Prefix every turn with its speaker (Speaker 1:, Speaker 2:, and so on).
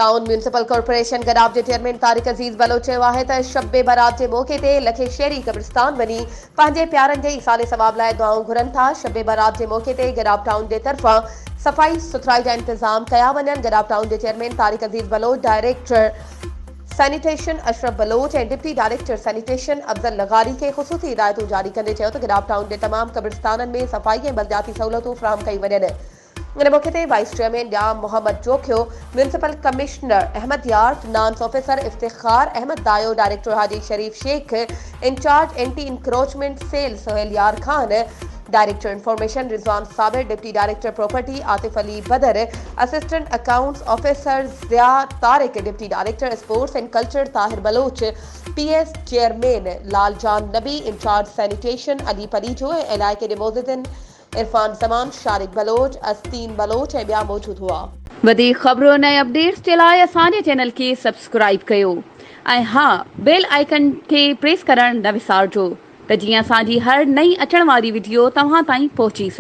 Speaker 1: Town municipal corporation गराब के chairman Tariq अजीज बलोच है तो शब बारात के मौके ते लखे शेरी कब्रिस्तान वनी पंहिंजे प्यारनि जे इसाले सवाब लाइ दुआऊं घुरनि था। शब बारात के मौके ते गराब टाउन के तरफा सफाई सुथराई जा इंतजाम कया वञनि। गराब टाउन के चेयरमैन तारिक अजीज बलोच, डायरेक्टर सैनिटेशन अशरफ बलोच और डिप्टी डायरेक्टर सैनिटेशन अफजल लगारी के खुसूसी हिदायतों जारी कंदे गराब टाउन के तमाम कब्रिस्तान में सफाई और बलदियाती सहूलतों फराहम कई वञनि। इन मौके ते वाइस चेयरमैन ड्याम Mohammad Jokhio, municipal commissioner Ahmed Yar, finance officer Iftikhar Ahmed Dayo, director Haji Sharif Sheikh, in charge anti encroachment cell Sohail Yar Khan, director information Rizwan Sabir, deputy director property Atif Ali Badar, assistant accounts officer Zia Tariq, deputy director sports and culture Tahir Baloch, PS chairman Laljan Nabi, in charge sanitation Ali परीजो, इलाके के मोजिदिन इरफान जमान, शारिक बलोच, अस्तीन बलोच ऐं ॿिया मौजूद हुआ।
Speaker 2: वधीक ख़बरुनि ऐं अपडेट्स जे लाइ असांजे चैनल खे सब्सक्राइब कयो ऐं हाँ, बेल आइकन खे प्रेस करणु न विसारिजो त जीअं असांजी हर नई अचण वारी वीडियो तव्हां ताईं पहुची सघे।